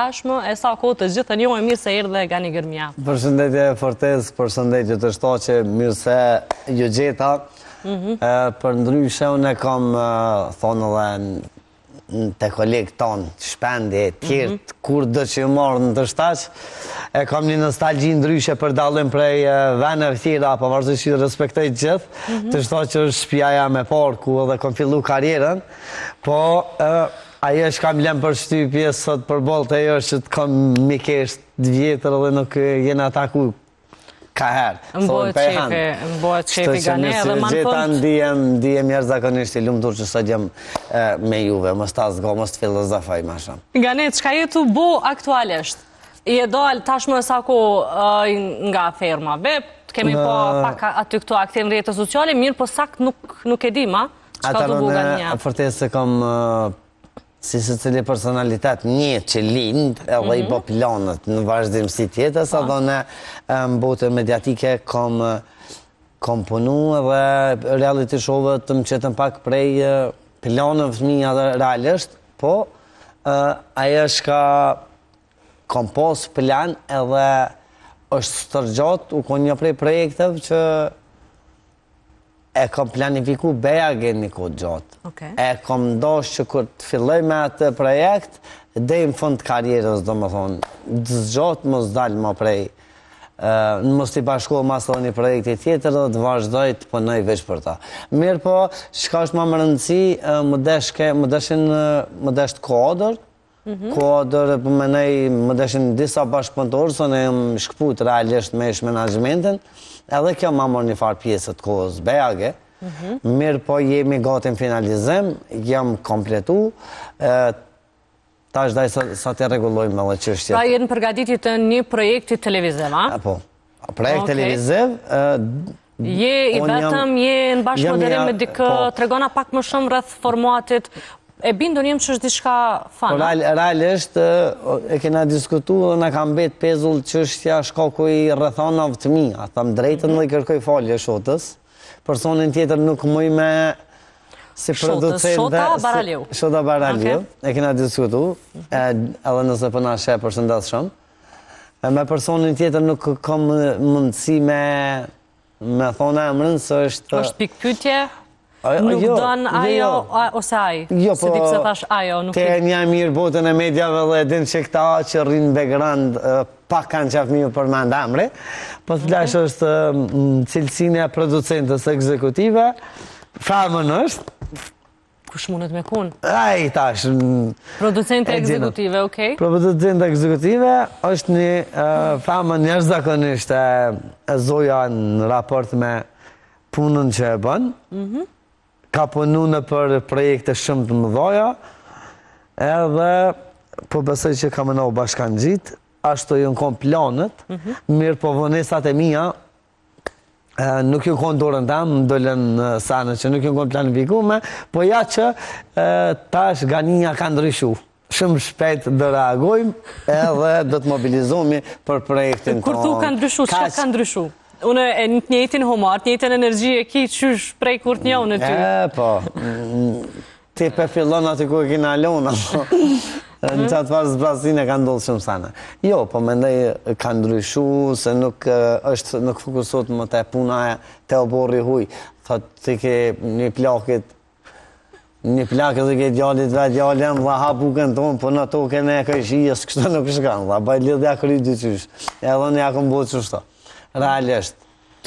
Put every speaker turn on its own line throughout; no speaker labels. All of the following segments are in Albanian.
tashmë, e sa kohë të gjithë të njohë mirë se erdhe Gani Gërmija.
Përshëndetje Fortez, përshëndetje të shtoqe, mirë se ju gjeta. Për ndryshe, unë e kam thonë edhe të kolegë tonë, shpendje, tjertë, kur dë që ju marrë në të shtaq, e kam një nostalgji ndryshe për dallim prej veneve tjera, pavarësisht që respektoj gjithë, të shtoqe është shtëpia me parë, ku edhe kam fillu karierën, po ajo është kam lem për shtypje, sot për bolë të ajo është që të kam mikesh të vjetër dhe nuk jena ataku ka herë.
Mbohet qefi Gane edhe ma në fund.
Ndijem njerë zakonisht i lumtur që sot jem me juve, mos ta zgo, mos të filozofaj ma shumë.
Gane, qka jetu bo aktualisht? I e dalë tashmë sa ko nga fermave, kemi po pak aty këto aktiv në rrjetet sociale, mirë po sakt nuk e di ma, qka të bo Gania?
Atërën, Fortez se kam si se cili personalitet një që lindë edhe i bo planët në vazhdim si tjetës, edhe në botë mediatike kom punu edhe reality show-ë të më qëtën pak prej planëve fëmija dhe realisht, po ajo është ka kom pos plan edhe është stërgjot u kon një prej projekteve që e kom planifiku beja një kodë gjatë. E kom ndosh që kur të filloj me atë projekt, dhe në fund karierës, do më thonë, dëzgjot mos dalë më prej, mos t'i bashkohë mas të një projekti tjetër dhe të vazhdoj të pënoj veç për ta. Mirë po, qka është ma më rëndësi, më desht kodër, kodër, më deshin disa bashkëpunëtorë, së në jëmë shkput realisht me ish menagjementin, edhe kjo ma mor një farë pjesët kohës bejage, mirë po jemi gati në finalizim, jam kompletu, ta është daj sa të regullojmë me dhe qështjet.
Pra jenë përgatitit të një projekti televiziv, a?
Po, projekt televiziv.
Je i vetëm, je në bashkëmodelim me dikë, tregona pak më shumë rreth formatit, e bindu njëm që është diçka fana?
Realisht, e kena diskutu dhe në kam bet pezull qështja shkoku i rrethonave të mija. Tham drejtën dhe i kërkoj falje shotës. Personin tjetër nuk muj me si producente...
Shota Baraliu.
Shota Baraliu. E kena diskutu, edhe nëse përna shë përshëndet shumë. Me personin tjetër nuk kam mundësi me thonë emrën, së është...
është pikpytje? Nuk donë ajo ose aj? Se di pëse thash ajo.
Te një mirë botën e medjave dhe edhin që këta që rrinë background pak kanë qaf mjë për me ndamre. Po të flash është cilësine e producentës ekzekutive. Famën është.
Kush mundet me kun?
Aj, tash.
Producente ekzekutive, okej.
Producente ekzekutive është një famën njerë zakonisht e zoja në raport me punën që e bënë. Ka punu në për projekte shumë të mëdhoja, edhe po besoj që ka më në bashkan gjitë, ashtu ju në kom planët, mirë po vënesat e mija, nuk ju konë dorën tam, më dolen sanë që nuk ju konë planifikume, po ja që tash Gania ka ndryshu. Shumë shpejt dhe reagojmë, edhe dhe të mobilizohemi për projektin tonë.
Kur thu ka ndryshu, që ka ndryshu? Unë e njëjtin humor, njëjtin energji e ki qysh prej kur të njohë në ty.
Po, ti pe fillon aty ku e kina lona, në qatë farë zbrasin e ka ndodhë shumë sana. Jo, po mendoj ka ndryshu, se nuk fokusot më të puna e te oborri huj. Thot, ti ke një plakit dhe ke djallit dhe djallem dhe ha bukën tonë, po në token e këshijës, kështë nuk shkanë, dhe baj lidhja kry dy qysh. Edhe një akëm botë qështë. Realisht,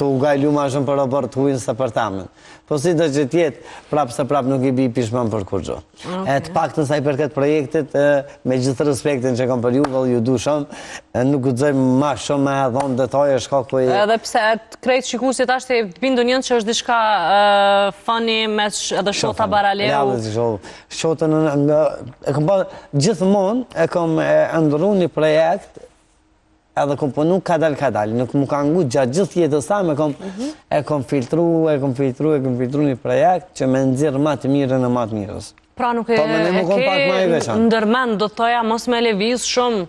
të u gajlu ma shumë për Robert Huin se për tamen. Po si të që tjetë, prapë se prapë nuk i bi pishman për kur gjo. E të pak të saj për këtë projektit, me gjithë respektin që kam për ju, dhe ju du shumë, nuk gudzojmë ma shumë me dhonë detaje shkak për...
Edhe pse krejtë shikusit ashtë e bindu njën që është dishka funny mes edhe Shota Baraliu.
Shotën e kom pa gjithmonë, e kom ndëru një projekt, edhe kom punu kadal, nuk mu ka ngu gjatë gjithë jetës ta, e kom filtru një projekt që me nëzirë ma të mirën e ma të mirës.
Pra nuk e ke ndërmend, do të thoja, mos me leviz shumë,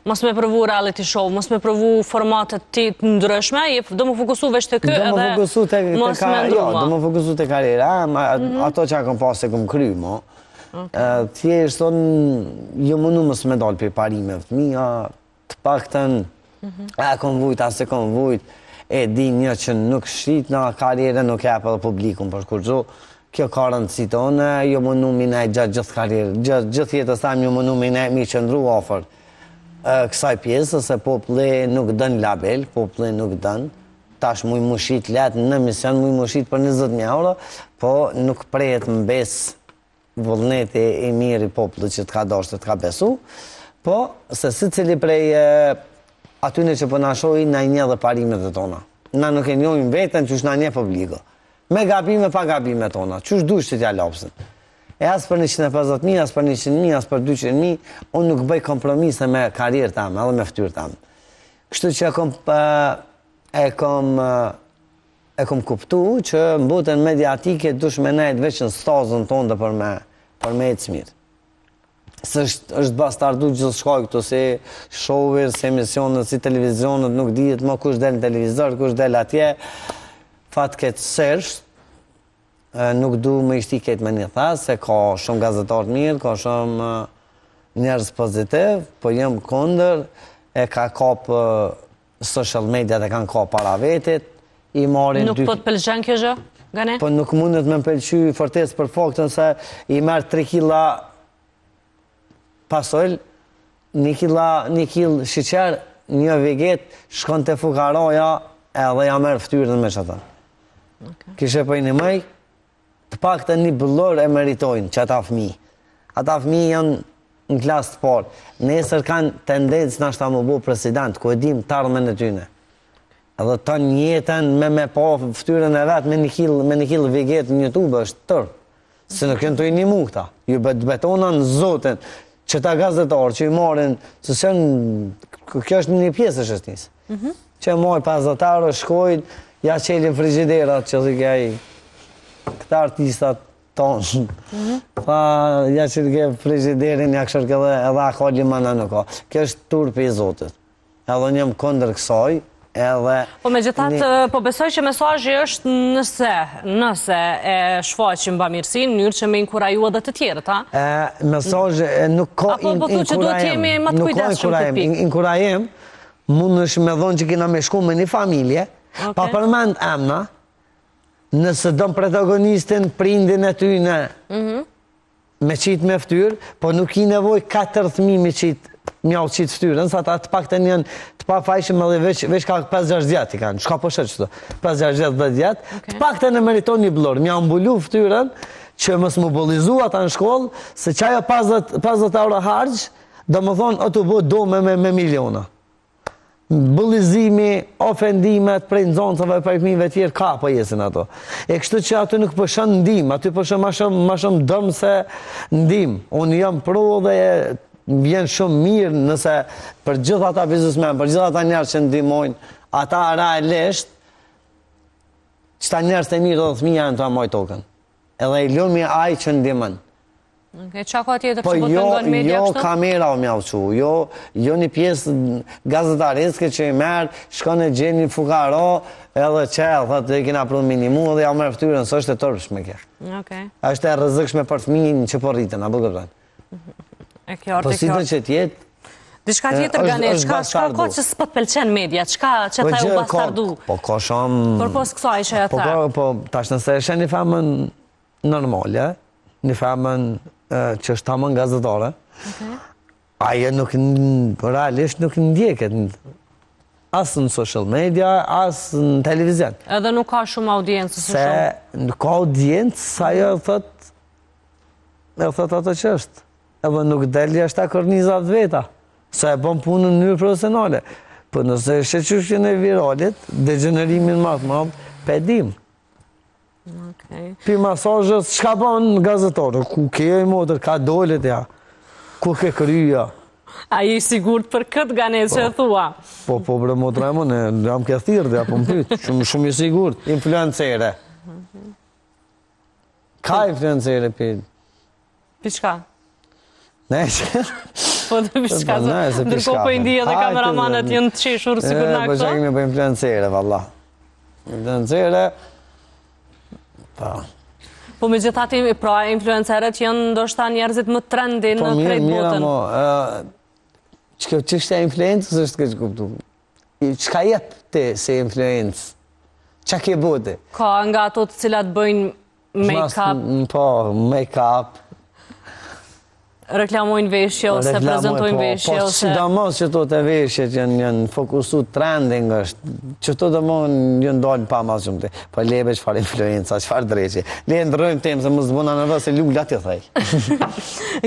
mos me provu reality show, mos me provu formatet ti të ndryshme, do më fokusu veç të kë edhe mos me ndruma.
Do më fokusu të karriera, ato që a kom pas e kom kry, mo. Thjesht thonë, jo mundu mos me dalë për parime fëmija, të paktën, e kom vujt, as e kom vujt, e di një që nuk shqit në karriere, nuk e për publikun, për kur gjo, kjo ka rëndësi tonë, jo mundu mi nej gjatë gjithë karriere, gjithë jetës tam jo mundu mi nej mi qëndru ofër kësaj pjesë, se populli nuk dën label, populli nuk dën, tash muj më shqit letë në mision, muj më shqit për 20.000 euro, po nuk prejet më besë vullneti i mirë i popullit që të ka dashur, të ka besu, po se si cili prej atyne që po na shohin na i nje dhe parimet e tona. Na nuk e njohim veten qysh na nje publiko. Me gabime, pa gabime tona. Qysh dush që t'ja lapsin. E as për 150.000, as për 100.000, as për 200.000, unë nuk bëj kompromise me karierë tamë, edhe me ftyrë tamë. Kështu që e kom kuptu që në botën mediatike dush me nejtë veç në stazën tonë dhe për me e të smirë. Se është bastardu gjithë shkoj këtu, si shower, si emisionet, si televizionet, nuk dijet më kush del në televizor, kush del atje. Fatë këtë sërsht, nuk du me ishti këtë me një tha, se ka shumë gazetarë mirë, ka shumë njerëz pozitiv, po jem kondër, e ka kapë social media dhe kanë kapë para vetit,
nuk po të pëlqen kjo gjë, Gane?
Po nuk mundet me pëlqy fortes për faktën se i merë 3 kila pasol, 1 kil shiqer, 1 veget, shkon të fukaraja edhe ja merë ftyrën me qëta. Kishe për një mëj, të pak të një bëllor e meritojnë që ata fëmi. Ata fëmi janë në klasë të parë. Nesër kanë tendencë nashta më bu president, ku e dim të ardhmen e tyne. Edhe të njetën me po ftyrën e vetë me 1 kil veget në YouTube është tërë. Se nuk kënë të i një mu këta. Ju betona në zotin që ta gazetarë që i marin, se kjo është një pjesë e shështisë. Që e marë 50 euro, shkojnë, ja qelin frigiderat që dhike i këta artistat tonë. Tha, ja qelin frigiderin, ja këshër edhe akalli mana nuk ka. Kjo është turpi i zotit. Edhe njëm kondër kësaj,
po me gjithatë, po besoj që mesazhi është nëse e shfaqim bamirësinë, në mënyrë që me inkuraju edhe të tjerët, ha?
Mesazhi nuk ka inkurajem.
Apo që duhet jemi më të kujdesshëm këtë pikë.
Inkurajem, mund është me dhonë që kina me shku me një familje, pa përmend emna, nëse dëm protagonistin, prindin e tyne, me qitë me ftyrë, po nuk i nevoj 4.000 me qitë mjallë qitë ftyrën, sa ta të pak të njën të pa fajshëm edhe veç ka 5-6 djetë i kanë, shka po shetë qëto, 5-6 djetë, të pak të në meriton një blorë, mja mbulu ftyrën, që mës më bolizu ata në shkollë, se qajo 50 euro hargjë, do më thonë, o të bo do me miliona. Bullizimi, ofendimet, prej nëzoncëve, prej fëmijëve tjerë, ka po jesin ato. E kështu që aty nuk pëshën ndim, aty pëshën ma shumë dëmë se ndim. Unë jam pro dhe vjen shumë mirë nëse për gjithë ata biznesmen, për gjithë ata njerëz që ndihmojnë, ata realisht, qëta njerëz të mirë dhe thëmija janë të amoj tokën. Edhe i lumi aj që ndihmën.
Qa ka tjetër që po të ndonë media kështu?
Jo kamera o mjallëqu, jo një pjesë gazetareske që i merë, shkon e gjenë një fukaro, edhe qelë, thëtë e kina pru minimu, edhe ja merë ftyrën, së është e tërpshme kje. Është e rëzëkshme për fëmijin që po rritën, a bëgëptan. Po si të që tjetë,
Dishka tjetër Gane, qka ka që s'pët pëlqen media, qka që ta u bastardu?
Po ka shumë...
Për pos kësaj që e the?
Po tash nëse eshe një femën normalja, një femën që është tamën gazetare, aje nuk, realisht nuk ndjeket, asë në social media, asë në televizion.
Edhe nuk ka shumë audiencë së shumë?
Se nuk ka audiencë, sa jo thët ato që është. Edhe nuk delja është ta kornizat veta. Se e bon punën në njërë profesionale. Për nëse sheqyshjën e viralit, degenerimin matë madhë, pedim. Për masajës, shka bon në gazetarë? Ku ke e modër, ka dolet ja? Ku ke kryja?
A i sigurt për këtë Gane që e thua?
Po, bre modër e më, ne jam ke thirë dhe apo më pytë, shumë i sigurt. Influencere. Ka influencere për?
Për shka?
Ne që...
Po dhe për shka zë, ndërko po i ndije dhe kameramanët jënë të qeshur sigur në
Po
këto?
që kemi për influencere, valla. Influencere...
Po me gjithati, pra influencerët janë ndoshta njerëzit më trendi në krejt botën.
Që është e influencës është këtë kuptu? Qëka jep ti se influencë? Qa ke bote?
Ka nga ato të cilat bëjnë make-up.
Po, make-up.
Reklamojnë veshje ose prezentojnë veshje
ose... Po, sidomos që to të veshje që janë fokusu trending është, që to të mon janë dojnë pa ma shumë të. Po lebe qëfar influenca, qëfar dreqje. Le ndrojmë temë se më zbuna në vëse lulla të thej.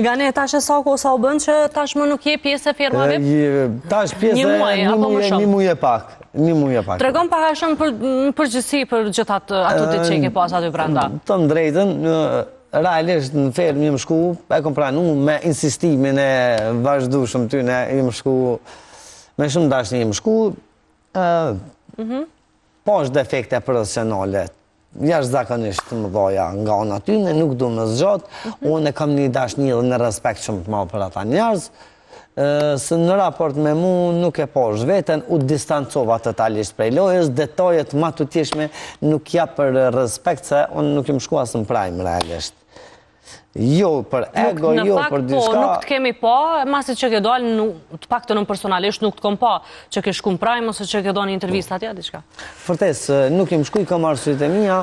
Gane, tash e sa u bënd që tash më nuk je pjesë e firmave?
Tash pjesë një muaj e pak. Një muaj e pak.
Tregon pak a shumë përgjithësi për gjithat ato të që ke pas aty brenda?
Të ndrejtën, realisht në fermë jëmë shku, e kom pranu me insistimin e vazhdueshëm ty, jëmë shku, me shumë dashni jëmë shku, po është defekte profesionale, jashtë zakonisht më dhoja nga ona ty, nuk du më zgjot, unë e kam një dashni dhe në respekt shumë të malë për ata njerëz, se në raport me mu nuk e posh veten, u distancova totalisht prej lojës, detajet ma të tjeshme nuk ja për respekt, se unë nuk im shku asë në prime realisht. Jo për ego, jo për diska.
Nuk të kemi po, masi që ke dalë, të pak të nëm personalisht nuk të kom po, që ke shku në prime, ose që ke do një intervjist atja, diçka?
Fërtes, nuk im shku, i kam arsyet e mija,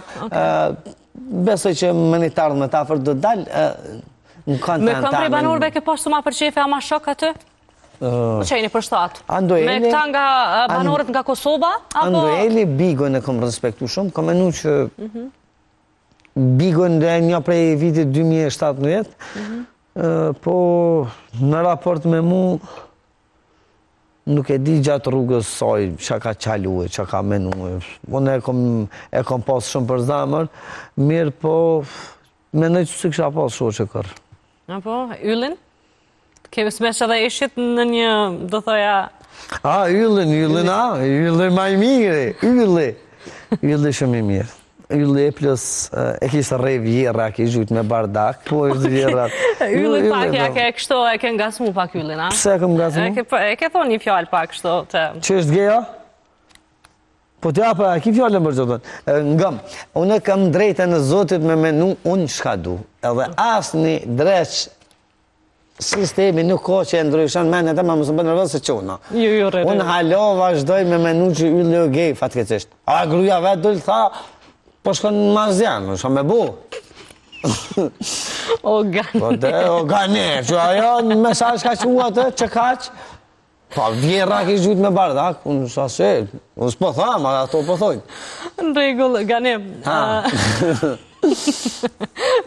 besoj që më një tardhë me ta për do dalë,
me këmë prej banorëve ke poshtë ma për qefe, a ma shok atë? Qeni për shtatë? Me këta nga banorët nga Kosova?
Andoeli, Bigon e kom respektu shumë, kom menu që Bigon dhe një prej vitit 2017, po në raport me mu nuk e di gjatë rrugës saj që ka qalu e, që ka menu e. Unë e kom pas shumë për zamër, mirë po menoj që si kësha pas shumë që kërë.
Apo, yllin? Kemi smesh edhe ishit në një, do thoja...
Yllin ma i mire, ylli shumë i mirë. Ylli e plus, e kishtë rej vjera, ki gjujt me bardak, po është vjerat.
Ylli pak, ja ke kështo, e ke ngasmu pak yllin, a?
Pse e ke ngasmu?
E ke thonë një fjallë pak kështo të...
Që është geja? Po t'ja pa, ki fjallë më rëgjotën. Ngëm, unë kam drejte në zotit me menu, unë shka du. Edhe asë një dreq sistemi nuk ko që e ndryshon menet e ma mësë më nërvës se quna. Unë halo vazhdoj me menu që ylli o gej, fatkecisht. A gruja vetë dullë tha, po shkon në mazjanë, shkon me bu.
O gane.
O gane, që ajo në mesaj ka që ua të, që kaq, pa vjera ki gjujt me bardak, unë shase, unë s'po thamë, ato po thojnë.
Në regull, gane.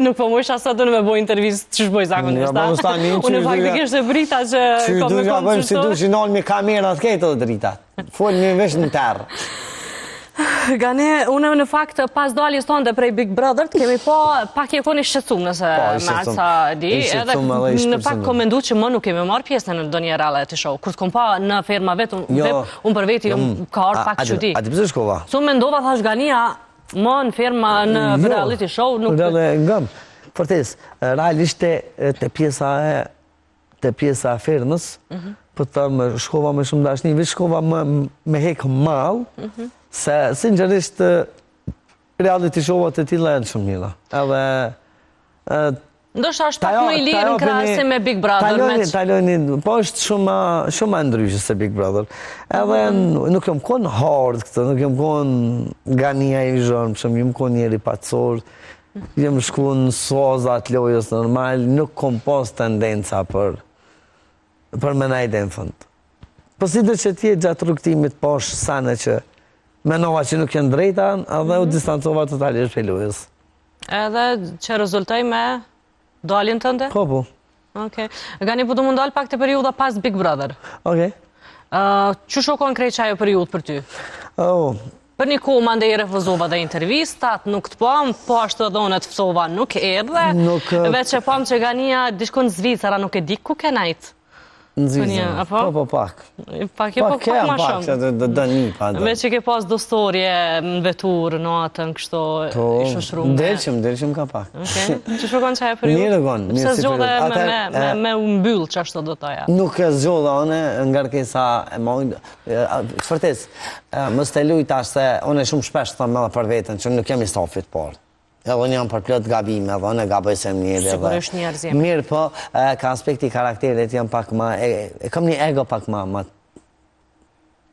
Nuk po më isha sa të në me boj intervjist që shboj zakonisht, ta? Unë faktikisht e brita që kom me kom qështu.
Si du që nalë me kamerat kejtë dhe dritat. Folë një vesh në terë.
Gane, unë në fakt pas daljes tonë dhe prej Big Brother, kemi po pak e koni shqecum nëse me atë sa di, edhe në fakt kom mendu që më nuk kemi marrë pjesën në do një reality show. Kur t'kom pa në ferma vetë, unë për veti ka arë pak qëti.
A ti pëse shkova?
Su mendova, thash Gania, më në ferma në reality show nuk...
Ngëm, përtes, realisht të pjesa e fermës, për të shkova me shumë dashni, veç shkova me hekë malë, se sinqerisht reality show-at e tila e në shumë mila. Edhe...
Ndoshta është pak më i lirë në krahasim me Big Brother.
Taloni, po është shumë ndryshë se Big Brother. Edhe nuk jam konë hard këtë, nuk jam konë Gania i zhërmë, shumë jam konë njeri pacor, jam shku në sozat lojës normal, nuk kom pas tendenca për me najde në fund. Po si dhe që tjetë gjatë rukëtimit posh sane që menova që nuk jenë drejta, edhe u distancova totalisht për lojës.
Edhe që rezultoj me dalin të ndë?
Po.
Gani, po të mund dalë pak të periuda pas Big Brother. Që shokon krejt që ajo periud për ty? Për një ku më ndë i refuzova dhe intervistat, nuk të pom, po ashtu edhe unë të fësova nuk erdhe, veç e pom që Gania dishkon Zvicera nuk e di ku ke najtë.
Në Zvicera, po pak.
Pak e po pak ma shumë.
Që dhe një pa dhe.
Me që ke pas do storje në vetur, në atën, kështo, i shoshrume.
Delqim ka pak.
Që shokon që ajo periud?
Mirë gonë.
Se zgjodhe me mbyllë që ashtu do të ja.
Nuk e zgjodhe one, nga rkesa e mojnë. Shfërtes, më stelujt ashtë se one shumë shpesh të thëmë edhe për vetën, që nuk jam i stafit parë. Edhe unë jam për plot gabime, edhe unë e gaboj se mirë.
Sigurisht njerëz jemi.
Mirë, po, ka aspekti karakterit jam pak ma, kam një ego pak ma.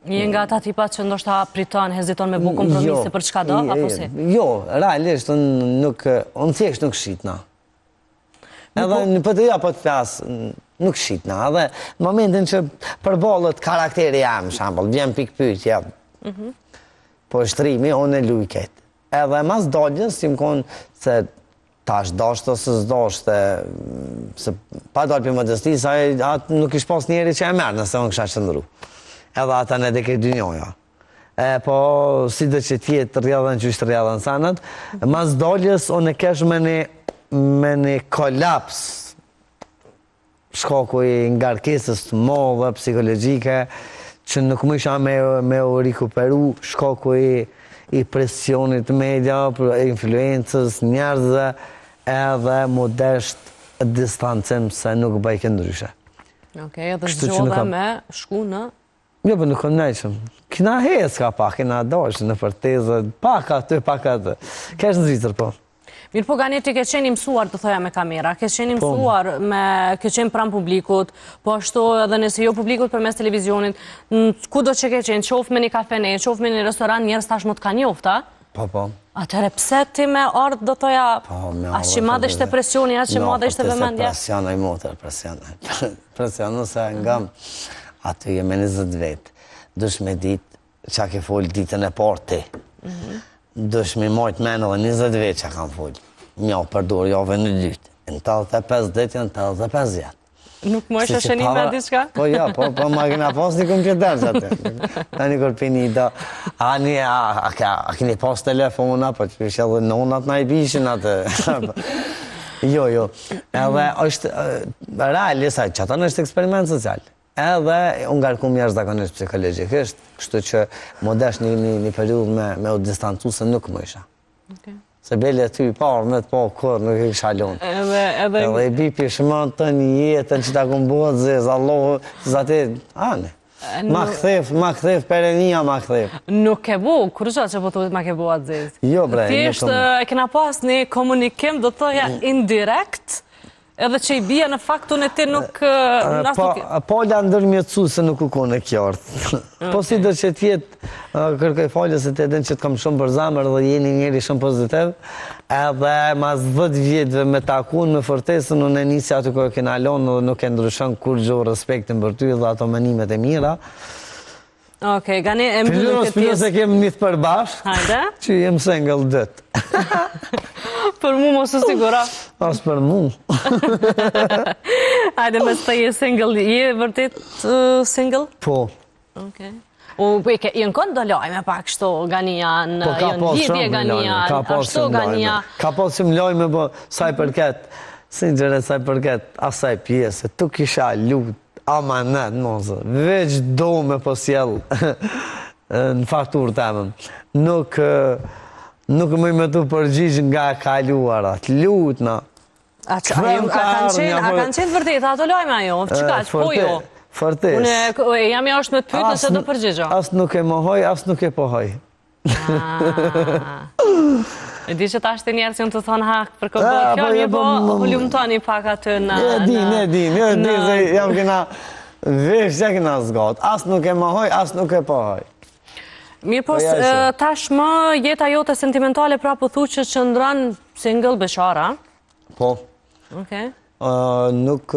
Je nga ata tipat që ndoshta priton, heziton me bu kompromise për çka do, apo si?
Jo, realisht, unë thjesht nuk shitna. Edhe në për të ja po të flasë, nuk shitna. Edhe në momentin që përballët karakteri jam, shambull, vjen pikë pyetje, po shtrimi, unë e lujket. Edhe mas dollës, si më konë se tash dashtë ose s'dashtë, se pa dalë për modesti, sa atë nuk ish pas njeri që e merë nëse unë kësha qëndru. Edhe ata në dhe këtë dy njoja. Po, si dhe që tjetë rrjedhen që ishtë rrjedhen sanët, mas dollës, unë e kesh me një kolaps, shkaku i ngarkesës të modhe, psikologjike, që nuk më isha me u rikuperu, shkaku i presionit media, influencës, njerëzë, edhe modesht distancim se nuk bëjke ndryshe.
Okej, edhe zgjodhe me shku në?
Jo, për nuk kom nejqëm. Kina hes ka pak, kina dosh në përtezë, pak aty, pak aty. Kesh ndritër, po.
Mirë po Gani, ti ke qenë mësuar të thoja me kamera, ke qenë mësuar ke qenë pram publikut, po ashtu edhe nëse jo publikut për mes televizionit, ku do që ke qenë, qof me një kafene, qof me një restoran, njerës tash më të ka njofta?
Po.
Atëre pse ti me ardhë do thoja, as që madhe ishte presioni, as që madhe ishte vëmendja?
Presionoj motër, presionoj. Presionoj se nga aty jeme 20 vetë, dush me ditë që ke folë ditën e partë ti. Dush me majtë menë dhe 20 vetë që kam folë. Mja përdur jove në lytë. Në 85 ditë janë 85 jetë.
Nuk më është shënim me diçka?
Po ja, po ma kena pas një kompjuter që atë. Ta një kërpini i do, a keni pas telefona, po që është edhe nonat na i bishin atë. Jo. Edhe është, realisht, që ata në është eksperiment social. Edhe unë ngarkum jashtëzakonisht psikologjikisht, kështu që më desh një periudhë me u distancu se nuk më isha. Se bele ty parë, me të po kur, nuk i kisha lonë. Edhe i bipi shmën të një jetën që ta kumë buhet zezë, Allahu, zati, ane. Ma këthef, perenia ma këthef.
Nuk e bu, kur që po të ma ke buhet zezë?
Jo, bre.
Thjesht, e kena pas një komunikim, do të thoja indirekt, edhe që i bia në faktun e ti nuk...
Po la ndërmjetësu se nuk u kone kjartë. Po si do që tjetë, kërkoj falje se të edhen që të kam shumë për zamër dhe jeni njeri shumë pozitiv, edhe mas 10 vjetëve me takun me fortesën, unë e nisi aty kërë kena lonë dhe nuk e ndryshon kur gjo respektin për ty dhe ato menimet e mira.
Okej, Gani, e mbyllu këtë
pjesë... se kemë njëtë përbashkë,
hajde?
Që jem single dëtë.
Për mu mos u sigura?
As për mu.
Hajde, mes të je single, je vërtet single?
Po.
Okej. Jënë kënë do lojme pak shto Gania, jënë gjithje Gania, ashtu Gania.
Ka po që më lojme, po saj përket, sinqere saj përket, asaj pjesë, tu kisha lutë, amanet, mozë, veç do me po sjellë në fakturë të emëm. Nuk më me të përgjigj nga kaluarat, lutë na.
A kanë qenë vërtet, ato lojme ajo, qëka që po jo?
Fortes.
Unë jam ja është me të pytë nëse do përgjigjo.
As nuk e mohoj, as nuk e pohoj.
E di që ta është të njerë që në të thonë hak për këtë kjo, një po hullumtoni pak aty në...
E din, se jam kena vesh që kena zgot. As nuk e mohoj, as nuk e pohoj.
Mirë po, tashmë jeta jote sentimentale pra po thu që qëndran single beqara.
Po.
Okej.
Nuk...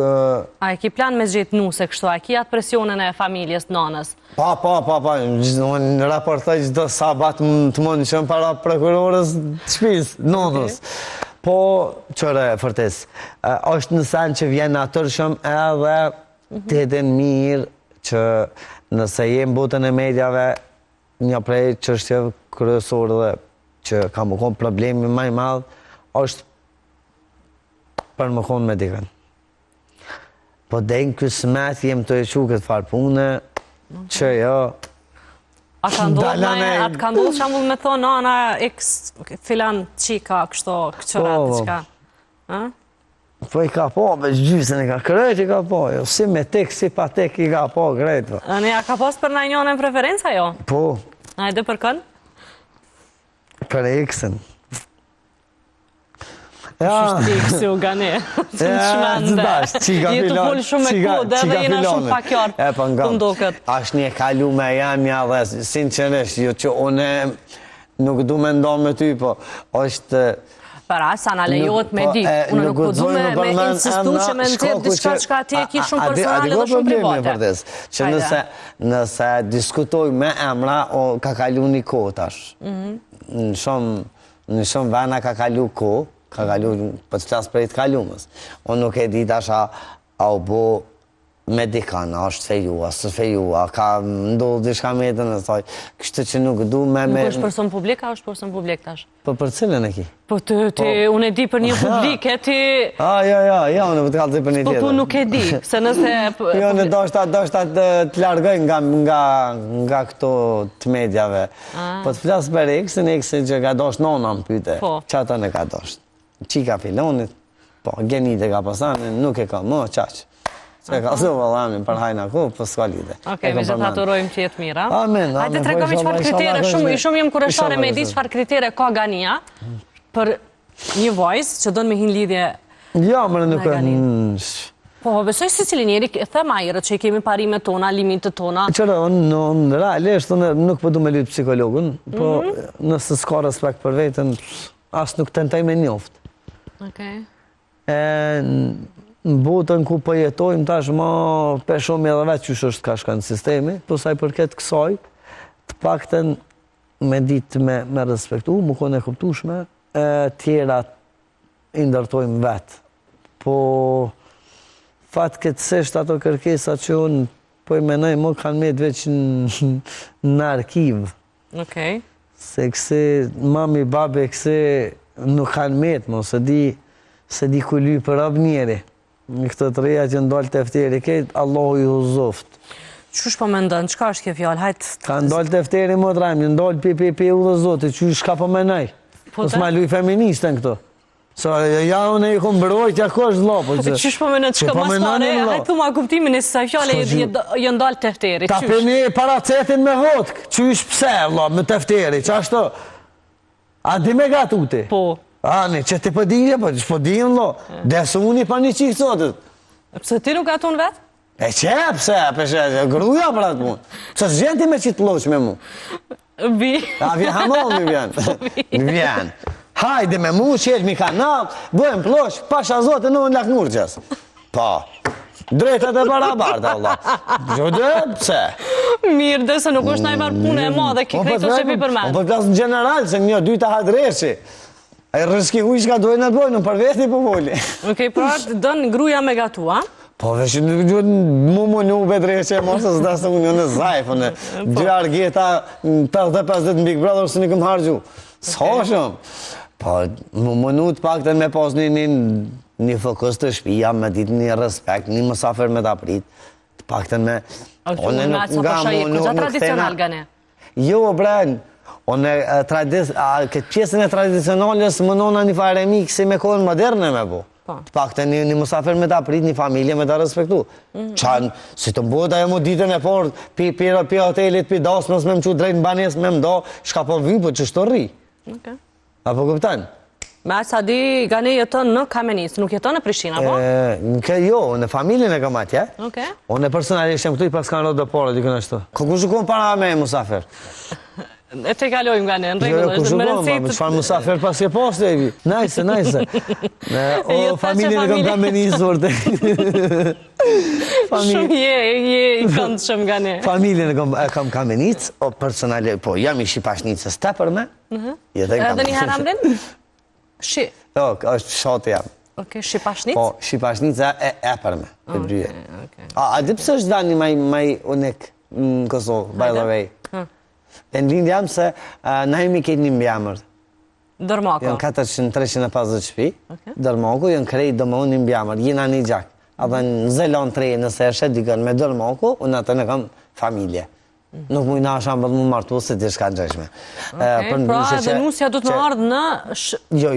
A e ki plan me gjithë nuse kështu, a ki atë presionin e familjes të nanës?
Pa, në raportoj gjithë sabat të mund që në para prokurorës të shpis, nonës. Po, qëre, fërtes, është në sen që vjen natërshëm edhe të edhen mirë që nëse jem botën e medjave, një prej çështjeve kryesore dhe që ka më konë problemi më i madh, është për më konë me dikën. Po denjë kësmet jem të equ këtë farë pune, që jo...
A ka ndodhë shambull me thonë, ana x filan qika, kështo, këqërat, qka?
Po i ka po, veç gjysën i ka krejt i ka po, jo, si me tek, si pa tek i ka po, krejt.
A ka pos për najnjone preferenca, jo?
Po.
Ajde për kënë?
Për X-ën.
Shti kësi u gane. Të shmende. Jetë të folë shumë e kode dhe jena shumë pakjartë. Këndoket.
Ashtë një kalu me jamja dhe sinqeresht, jo që une nuk du me ndonë me ty, po është...
Para, sa në lejot me di. Unë nuk po du me insistu që me nëzirë diçka që ti e ki shumë personale dhe shumë private.
Që nëse diskutoj me emra, ka kalu një kohë tash. Në shumë vena ka kalu kohë, ka kalu, për të flasë për i të kalumës. Unë nuk e di tash a u bo medikan, a është fejua, së fejua, ka ndodhë dishka me jetën e thoj, kështë që nuk du me...
Nuk është person publik, a është person publik tash?
Po për cilën e ki?
Po unë e di për një publik, e ti...
Ja, unë për të kalë të për një tjetër.
Po nuk e di, se nëse...
Jo, në do shta të largoj nga këto të medjave. Po të flasë për eksin që ka dosh nona më pyte, që ato në ka dosh. Qika filonit, po genite ka pasanin, nuk e ka më qaqë. Se ka zë vëllamin për hajna ku, për s'ka lide.
Oke, mi që të aturojmë që jetë mira.
Amen.
Hajde të regomi qëfar kritere, shumë jem kureshare me di qëfar kritere ka Gania për një vajzë që donë me hin lidhje
me Gania.
Po, besoj si cili njeri, thema ajrë që i kemi parimet tona, limitet tona.
Qërë, në realisht, nuk përdu me lytë psikologun, po nëse s'ka respekt për vetën, asë nuk tentaj me njoftë. Në botën ku përjetojmë tash ma për shumë edhe vetë që është ka shka në sistemi, përsa i përket kësaj, të pakten me ditë me respektu, më kone e kuptushme, tjera i ndërtojmë vetë. Po fatë këtësisht ato kërkesa që unë po i menaj më kanë me të veç në arkiv. Se këse mami, babe, këse nuk kanë metë, mo, se di ku ly për ab njeri. Në këtë të reja që ndalë tefteri, këtë Allahu ju zoftë.
Qësh po me ndonë, qëka është kjo fjallë, hajtë...
Ka ndalë tefteri më të rajmë, ndalë pi u dhe zotë, qësh ka po menaj. Po s'ma luj feministën këto. Ja unë i kumë bërojtja kosh zlopo.
Qësh po me ndonë, qëka mas pare, hajtë thu ma kuptimin e sa fjallë jë ndalë tefteri,
qësh? Ka për një paracetin me vodkë, qësh pse, me tefteri, qashto? A di me gatuti?
Po.
Ani, që ti përdinje, po që përdinje, lo. Desë unë i pa një qikë sotët.
Pse ti nuk atun vetë?
E që, pse, gruja për atë mund. Që së gjenti me qitë loqë me mu?
Vi.
A, vi hamon, mi vjen. Mi vjen. Hajde me mu, qelë mi kanal, bëjmë ploqë, pasha zote në në laknur qësë. Po. Drejtët e barabarta, Allah. Gjode, pse?
Mirë, dhe se nuk është najvar punë e madhe, ki krejto që pi për men.
Po përplasë në general, se një dyta hadreshi. A i rëski huj që ka dojnë atë bojnë, në për veti po voli.
Okej, pra të dënë gruja me gatu, a?
Po, veç mu një bedreqe e mosë, së dasë unë në zajfë, në dy argeta 50-50 në Big Brother, së një këmë hargju. S'ho shumë. Po, mu një të pak të me pos një fokus të shpia, me ditë një respekt, një mësafer me të aprit, të pak të me...
Këta tradicional, Gane?
Jo, Bren, këtë pjesën e tradicionalës më nona një faremi kësi me kohën moderne me bo. Të pak të një mësafer me të aprit, një familje me të respektu. Qanë, si të mbojt ajo mu ditën e por, pi hotelit, pi dasmës me më që drejt në banes me më do, shka po vy, po që shto rri. Apo këpëtan?
Me asa di, Gane jeton në Kamenicë, nuk jeton në Prishtina, po?
Jo, në familjen e kam atje. Unë e personalisht jem këtu i pas kanë rodë dhe pore, dikën ashtu. Ku shukon para me mësafer?
E te kalojmë, Gane, në regullë, është më rëndësit...
Më qëfar mësafer pas ke poste, evi. Najse. O, familjen e kam Kamenicë, vorte.
Shumë je i këndë shumë, Gane.
Familjen e kam Kamenicë, o personalisht, po, jam i Shqipashnicës të për me.
Edhe një herë amrin? Shi?
Jo, është shotë jam.
Oke, Shqipashnicë?
Po, Shqipashnica e për me, për dyje. A di pësë është dani maj unik në Kosovë, by the way? E në lindë jam se na jemi këtë një mbjamër.
Dërmako?
Jënë 400-350 shpi. Dërmako, jënë krejt do më unë një mbjamër. Jina një gjak. A dhe në zelon të rejë nëse e shetë dikën me dërmako, unë atë në kam familje. Nuk mu i na shambë dhe mu martu se të shka gjeshme.
Pra edhe nusja du të më ardhë në...
Jo,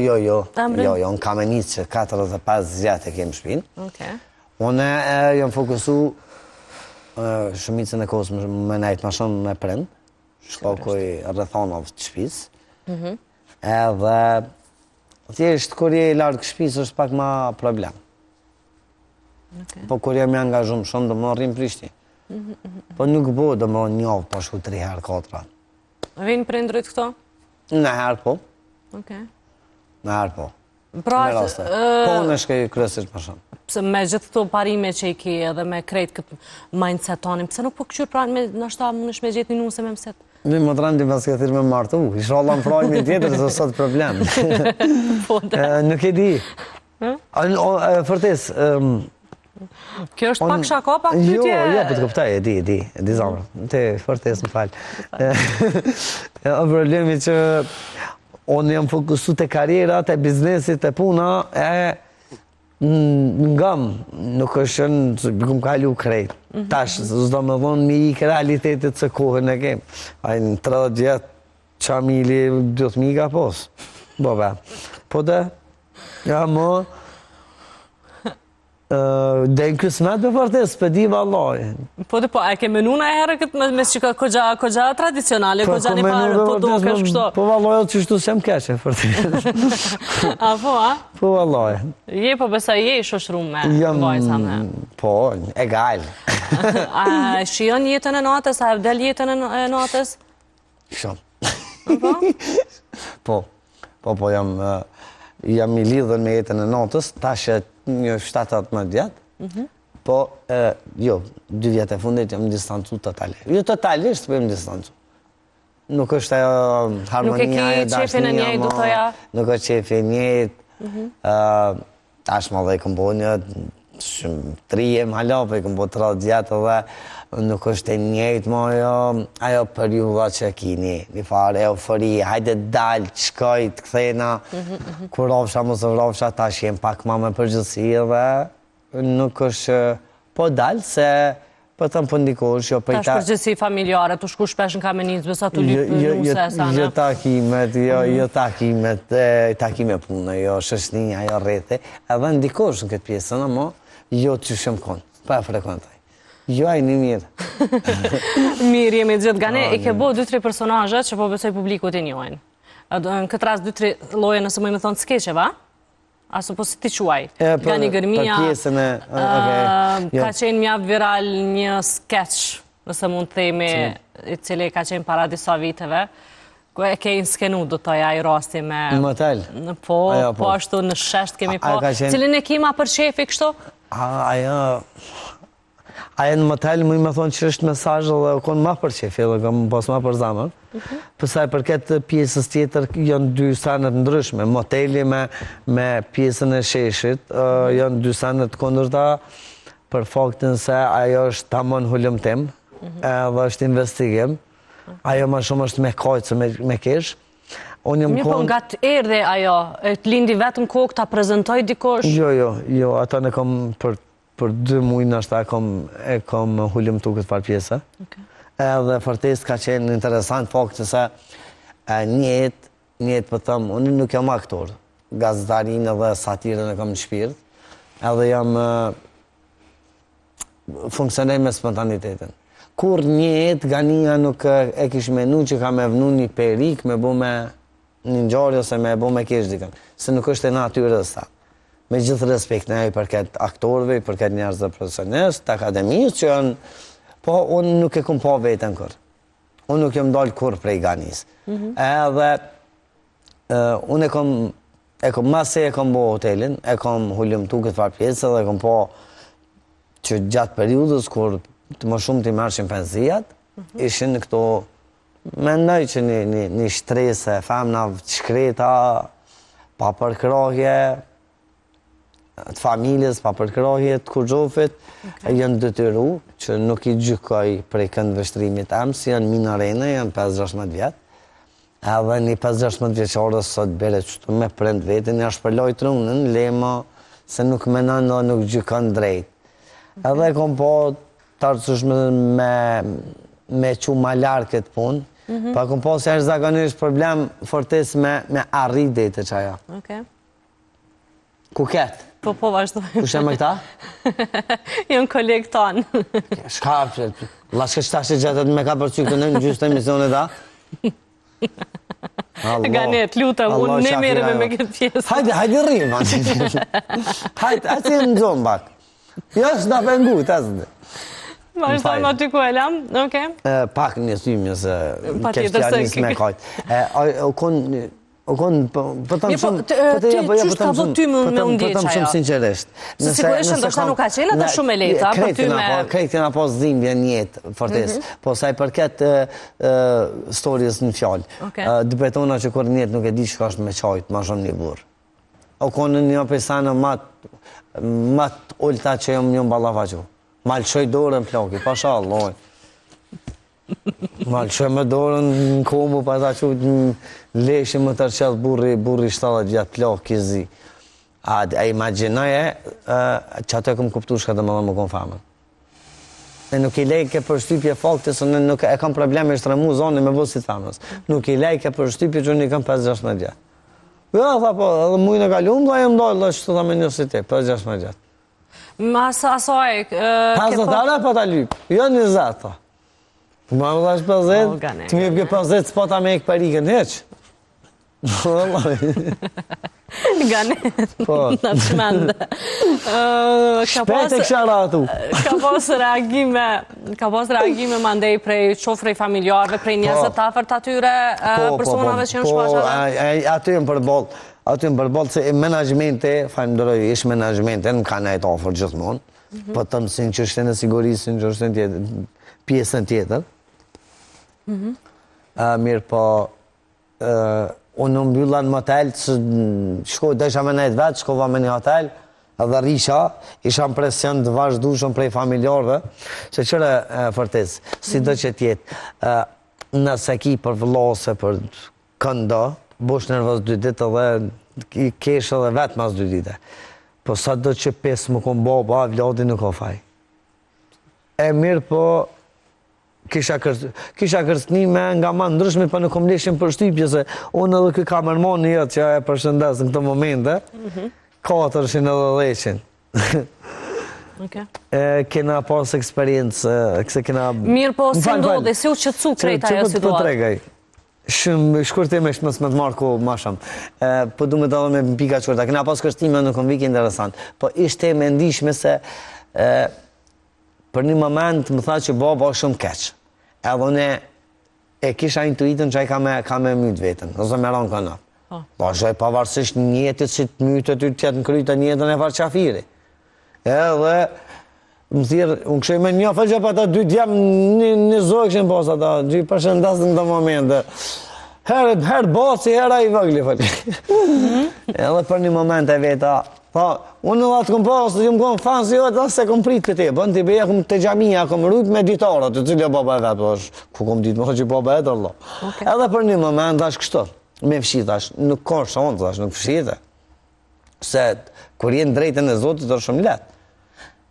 në Kamenicë që 45 zjatë e kemë shpinë. Unë jënë fokusu shumicën e kohës me najtë ma shumë me prendë. Shkokoj rrethonov të shpis. Edhe Thjesht, kur je larg shtëpisë është pak ma problem. Po kur jam i angazhuar shumë, do më rrim Prishtinë. Po nuk bo, do më një javë, po shku 3 herë, 4.
Vinë prindrit këto?
Në herë po.
Okej.
Në herë po.
Pra,
Me raste. Po në shkej kryesisht më shumë.
Pse me gjithë këto parime që i ki edhe me krejt këtë mindset tonin, pse nuk po këqyr pra nështë ta më nëshme gjithë një nuse me mëset?
Mi më të randi pas këtë thirë me martu, isha Allah më prajmi tjetër, se sot problem. Nuk e di. Fërtes,
kjo është pak shako, pak pytje?
Jo, për të kuptaj, e di zamër. Te, fërtes më falë. Problemi që unë jam fokusu të karriera, të biznesit, të puna, ngam, nuk është që bëgëm kalu krejt. Tash, zdo me dhonë mi i realitetit se kohën e kem. Ajnë 30 vjetë, qa mili 2.000 ka pos. Bobe. Po dhe, ja më, dhe në kësmet për përtes, për di vallaj. Po
dhe po, e ke menu në e herë këtë me që kogja tradicionale, kogja një parë, po do kësh kështo?
Po vallaj, që shtu sem keqe, përtes.
A po, a?
Po vallaj.
Je, po besa je i shoshru me vajsa me?
Po, egal.
A shion jetën e natës, a vdel jetën e natës?
Shumë. Po, jam i lidhën me jetën e natës, tashet një 7-18 vjetë, po, jo, 2 vjetë e fundit jam distancu totale. Jo totalisht, po jam distancu. Nuk është harmonia e dashnia ma, nuk është qefi njët, tashma dhe i këmbo një 3 hala, po i këmbo 30 vjetë dhe nuk është e njët ma ajo periuda që kini, një farë eufori, hajde dalë, qkoj, të këthena, kur rafsha, mos rafsha, ta shem pak ma me përgjithsi dhe nuk është po dalë se po të më pëndikosh, jo
ta është përgjithsi familjare, të shku shpesh në kamenicë, besa të lypë nuse, sa në?
Jo takimet, takime punë, jo shëshninja, jo rrete, edhe ndikosh në këtë pjesën, ama jo të shumë konë, pa e frekuentaj. Jo, a i një mirë.
Mirë jemi gjithë gane, i ke bo 2-3 personajet që po besoj publikut i njojnë. Në këtë ras 2-3 loje nëse më thonë skeqeva, aso po si ti quaj. Gani Gërmia, ka qenë mjaft viral një skeq, nëse mund të themi, i cili ka qenë para disa viteve, ku e ke inskenu do të ja i rasti me...
Në motel?
Po ashtu në shesht kemi po. Cilin e kima për shefi kështu?
Aja në motel më i me thonë që është mesajë dhe u konë ma për qefi dhe kam pas ma për zamën. Pësaj për këtë pjesës tjetër janë 2 sanet ndryshme. Moteli me pjesën e sheshit janë 2 sanet kondërta për faktin se ajo është tamon hulumtim dhe është investigim. Ajo ma shumë është me kajtë me kesh.
Mi po nga të erdhe ajo, të lindi vetëm kokë, ta prezentoj dikosh?
Jo, ata në kom për 2 muaj nështë e kom hulumtu këtë farë pjesë. Edhe fërtes ka qenë interesant faktë se njët për thëmë, unë nuk jam aktor, gazetarinë dhe satirën e kam në shpirt, edhe jam funksionej me spontanitetin. Kur njët, Gania nuk e kish menu që ka me vnu një perik me bu me një njërë ose me bu me kesh dikën, se nuk është e natyrës ta. Me gjithë respekt në e për këtë aktorve, për këtë njerëz dhe profesionist, të akademisë që janë, po unë nuk e kom pa vetën kërë. Unë nuk jem dalë kur prej Ganis. Edhe, unë mase e kom bo hotelin, e kom hulumtu këtë farë pjesë dhe e kom pa që gjatë periudës kur të më shumë të i mërshim pensijat, ishin në këto, mendoj që një shtrese, femna shkreta, pa përkrahje, të familjes, pa përkrahje, të kurgjofit, janë detyru që nuk i gjykoj prej këndë vështrimit emë, si janë minarene, janë 5-16 vjetë, edhe një 5-16 vjeqarës sot bere qëtu me prend vetin, ja shpërloj të runën, lema se nuk menon dhe nuk gjykon drejt. Edhe kom po të arcushme me që ma larë këtë punë, pa kom po se është zakonisht problem fortes me arrit dhe të qaja. Ku ketë?
Po, vazhdoj.
Ku shemë me këta?
Jënë kolegë tanë.
Shka, laske qëta që gjetët me ka përcy këtë në gjysë të emisionet ta?
Ganet, lutëm, unë ne merrem me këtë pjesë.
Hajde rrim. Hajde në zonë bak. Jo, s'na pengu, të asë.
Vazhdojmë më ty ku e lam, okej?
Pak një symë, se kështjanis me kajtë. O konë, për të më shumë...
Qështë ka vë ty me undjeqa,
Për të më shumë sinqeresht.
Se sigurisht ndoshta nuk ka qenë atë shumë e leta, për ty me...
Krejt kena pas dhimbje në jetë, fortes. Po sa i përket stories në fjallë. Dë betona që kur njetë nuk e di që ka është me qajtë, ma shumë një burë. O konë një pesana matë ullëta që jam një balafaqo. Malqoj dorën ploki, pasha alloj. Malqoj me dorën në komu, pa ta që leshe më tërqet burri 70 gjatë ploki zi. A imaginaje që ato e këm kuptu shka dhe më dhe më konë famën. E nuk i lejke për shtypje fakti, se nuk e kam probleme i shtremu zonë me vësit famës. Nuk i lejke për shtypje që unë i kam 5-16 gjatë. Ja, tha po, edhe mujnë e kalumë, dhe e më dojë, dhe që të tha me njësit e, 5-16 gjatë.
Ma asaj...
50 ara pa ta lypë, jo 20, tha. Ma më dhash 50, të mi e 50 s'pata me e këparikën heq.
Ganet, në të shmende.
Shpet e kësha ratu.
Ka pas reagime mandej prej qofrej familjarve, prej njëzët afert atyre personave që në shpashave?
Aty në përbol. Aty në përbol, se menajmente, falimderoj, ish menajmente, në ka najtë ofër gjithmonë, po të mësin që është në sigurisin, që është në pjesën tjetër. Mirë po, unë në mbylla në motel, shkoj dhe isha me nejtë vetë, shkova me një hotel, edhe risha, isha në presion të vazhdushën prej familjarve, që qëre fërtes, si do që tjetë, nëse ki për vëllose, për këndo, bosh nervës 2 ditë dhe kesh edhe vetë mas 2 ditë. Po sa do që pesë më kom baba, vladi nuk o faj. E mirë po, kisha kërstnime nga ma ndryshme, pa nuk kom leshin për shtypje, se unë edhe këj kamermon një jetë që e përshëndes në këto momente, 410. Kena pas eksperiencë, këse kena...
Mirë po, se ndodhe, si u qëtësu krejta jo situatë?
Shumë shkurtimisht mësë më të marrë ku ma shumë. Po du me të dhe me pika qurta. Këna pas kërstime në konvik interesant. Po ishte me ndishme se për një moment më tha që baba është shumë keq. Edhe ne e kisha intuitën që a ka me mytë vetën. Ose me ranë këna. Po është pavarësisht njetit që të mytë të tjetë në krytë njetën e farqafiri. Edhe më thirë, unë këshoj me një fëllë që pa ta 2 djemë një zojë këshën pas ata, që i përshëndas në të momente. Herë basi, herë i vëgli, fëllë. Edhe për një moment e veta, unë në atë këm pasë, ju më konë fanë si jo, atë se këm pritë këte, bënë t'i beja këm të gjamija, këm rrujtë me ditarët, të cilja baba e vetë, ku këm ditë më që baba e të Allah. Edhe për një moment, ashtë kështu, me fshit, ashtë nuk ka shonë, ashtë nuk fshite. Se, kur jenë drejtën e Zotit, është shumë letë.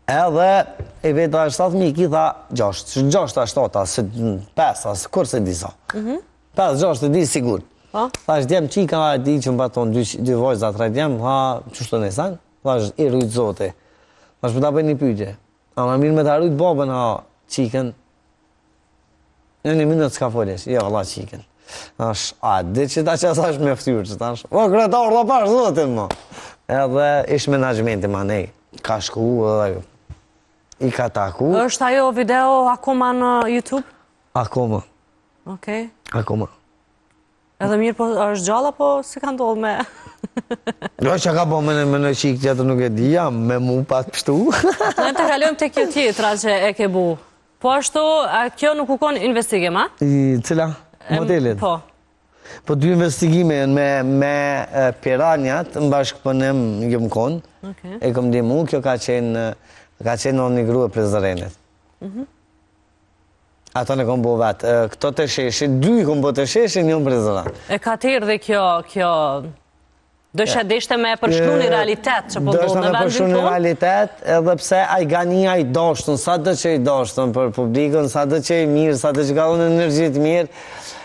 Edhe, e veta është 7.000, ki tha 6, 6 a 7, 5, kur se disa. 5, 6 e di sigur. Tha është djemë qika, di që më baton 2 vojzat rajt djemë, tha qështë të nesan, tha është i rrujtë Zote. Tha është për ta bëj një pyqe. A më mirë me ta rrujtë babën, ha, qikën. Në një minut s'ka foljesh, jo, Allah qikën. Tha është, a, di që ta qësa është me ftyrë, që ta është, o, kretar, da pash Zotin, ma. Edhe, ish menajmenti ma nej, ka shku edhe i ka taku.
Është ajo video akoma në YouTube?
Akoma.
Okej.
Akoma.
Edhe mirë po është gjalla, po si ka ndodhë me...
Jo që ka po me në qikë tjetër nuk e dija, me mu pat pështu.
Ne të kalojmë të kjo tjetra që e ke bu. Po ashtu, kjo nuk u konë investigim, a?
Cila? Modelit?
Po.
Po 2 investigime me piranjat, në bashkëpënim jëmë konë, e këm di mu, kjo ka qenë në një grua prezërenit. Ato në kom bo vetë. Këto të sheshi, 2 kom bo të sheshi, një prezëren. E
ka tërë dhe kjo... Dësha deshte me përshkru një realitet që po do në vendin tonë? Dështa me përshkru një realitet, edhe pse a i gania i dashtën, sa dhe që i dashtën për publikën, sa dhe që i mirë, sa dhe që ka dhe në energjit mirë,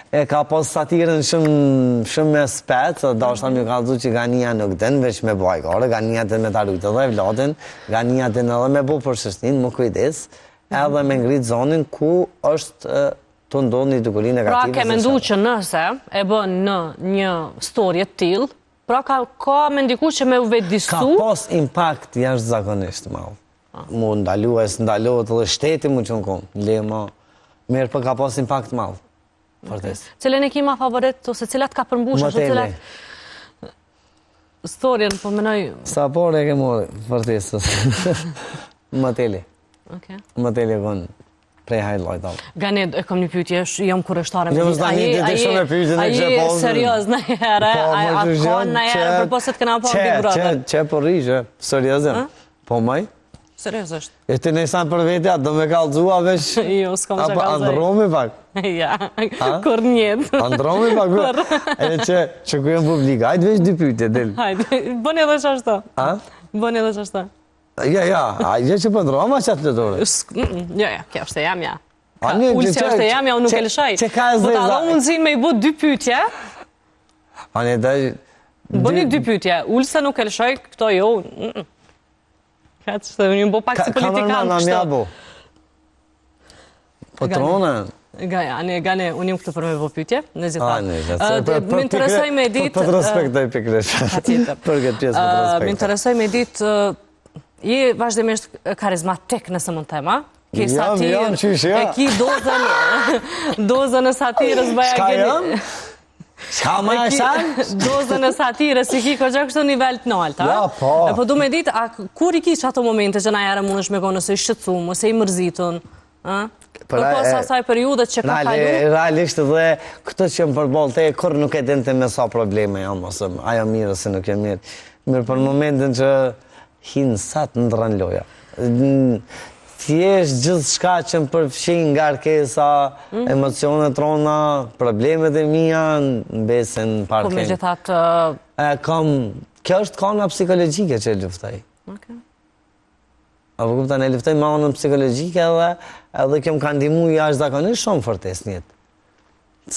e ka pos satirën shumë me spet, dashta më ka dhu që gania nuk den, veç me bajkare, gania den me tarujtë edhe vladin, gania den edhe me bu përshështin, më kujdes, edhe me ngritë zonin ku është
të ndodhë një dukuri negative.
Pra ke mendu që nëse e bën në një story të tillë, pra ka me ndiku që me u vetëdisu?
Ka pas impact jashtë zakonisht malë. Mu ndalu e së ndalohet edhe shteti mu që në kom. Lema, mirë për ka pas impact malë. Përtes.
Cilën e ki ma favorit, ose cilat ka përmbush, ose cilat... Storjen, po menoj...
Sa por e ke mori, përtes. Mateli. Mateli e konë prej highlight.
Gani, e kom një pytje, jam kurështare me
ditë. A je
serios në herë, a konë në herë, për poset këna po Big Brother.
Që po rishë, seriosem. Po maj?
Serios është.
E të nejsan për vetja, do me kalzua vesh...
Jo, s'kom që kalzaj.
Andromi pak?
Ja, kur njët.
Andromi pak? Edhe që ku jem publika, hajtë vesh dy pytje, del.
Hajtë, bëni edhe që ashtë. Bëni edhe që ashtë.
Ja, gjë që për ndroma që atë lëtore.
Ja, kjo është e jam, ja. Ullë që është e jam, ja, unë nuk e lëshaj. Po ta do mundësin me i bu dy pytje. Bëni dy pytje, ullë se nuk e lëshaj, këto jo. Ka që unë jëmë bo pak si politikanë kështu.
Patrona?
Gane, unë jëmë këtë për me bo pytje, në zita. Më interesoj me ditë...
Për të respektoj pikrish. Për këtë pjesë për të respektoj.
Më interesoj me ditë... Je vazhdimisht karizmatik nëse mund tema.
Jam, qyshja.
E ki dozën e satirës bëja
geni. Shka jam? Shka ma e shanë?
Dozën e satirës i ki kërgja kështë nivel të naltë.
Ja, po.
Po du me ditë, kur i ki që ato momente që na jere mund është me konë nëse i shqetsumë, nëse i mërzitun? Për pas asaj periudet që ka kalu?
Realisht dhe këtë që më përbol të e kur nuk e dinte me sa probleme jam, ose ajo mirë ose nuk e mirë. Mirë për momentin që hinë satë në drën loja. Thjesht gjithë shka që më përfshin nga rkesa, emocionet trona, problemet e mija, në besën parken.
Po me gjithat...
Kjo është kona psikologjike që e luftaj. Apo kuptan e luftoj ma onën psikologjike edhe kjo më ka ndimu jashtë zakonisht shumë fërtes njetë.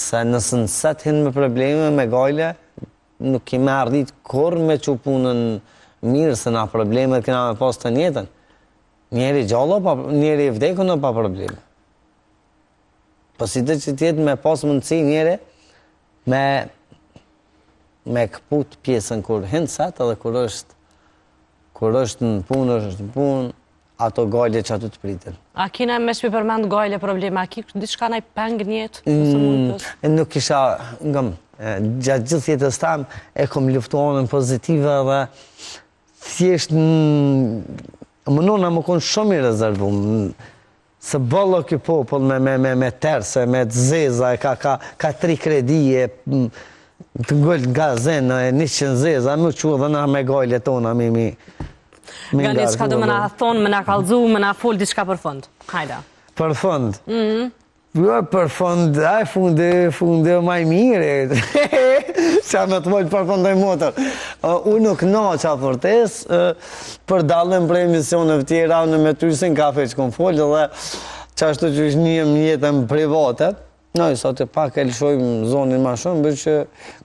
Se nësë nësët hinë me probleme, me gajle, nuk kime ardhit kur me që punën mirë se na problemet këna me pas të njetën. Njeri gjallo, njeri i vdeku në pa probleme. Po si të që tjetë me pas mundësi njeri me këput pjesën kur hinë satë edhe kur është në punë, ato gajle që aty të pritin. A
kina me shpi përmend gajle probleme, a ki diçka na i peng njetë?
Nuk isha, gjatë gjithë jetës tam e kom luftuanën pozitive dhe thjesht mënona më konë shumë i rezervu. Se bëllo kjo popull me terse, me të zeza, ka 3 kredije, të ngëllë nga zenë, 100 zeza, më që dhe na me gajle tona mi
nga një qka do më na thonë, më na kalzu, më na full diçka për fund. Hajda.
Për fund? Për fund, funde maj mire. Qa me të mojtë për fundoj motor. Unë nuk naqa përtes, për dalëm për emisionëve tjera, unë me tysin kafe që kom folë, dhe qashtu që është një jetën private, nëjë, sa të pak e lëshojmë zonin ma shumë, bërë që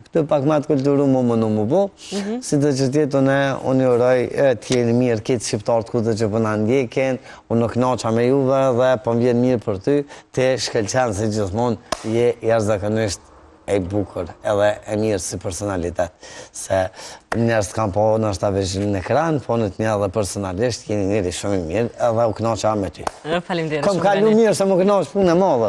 këtë pak ma të kulturu më po, si të që tjetë unë i uroj t'jeni mirë këtë shqiptarët këtë që përna ndjeken, unë nuk naqa me juve dhe po më vjen mirë për ty, të shkelqenë se gjithmonë je jashtëzakonisht e bukur edhe e mirë si personalitet. Se njerës kam po nështë ta veç në ekran, po në të një edhe personalisht, jeni njëri shumë i mirë edhe u kënaqa me ty.
Faleminderit.
Kom kalu mirë se më kënaqë punë e madhe.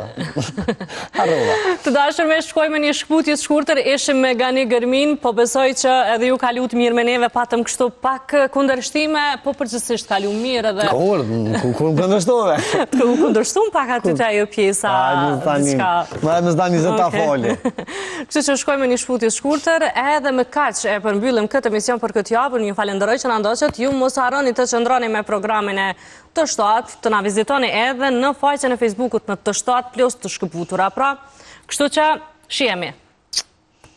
Harrova.
Të dashur me shkoj me një shkputje të shkurtër, ishim me Gani Gërmin, po besoj që edhe ju kalu të mirë me neve, patëm kështu pak kundërshtime, po përgjithsisht kalu mirë edhe...
Ku kundërshtove?
Ku kundërshtum pak aty të ajo pjesa...
Ma e më zda 20 foli.
Kështu që shkojmë një shkputje shkurtër, edhe me kaq e përmbyllim këtë emision për këtë javë, një falenderoj që na ndoqët, ju mos harroni të qëndroni me programin e Të Shtat, të na vizitoni edhe në faqen e Facebookut në Të Shtat plus të shkëputura, pra, kështu që shihemi.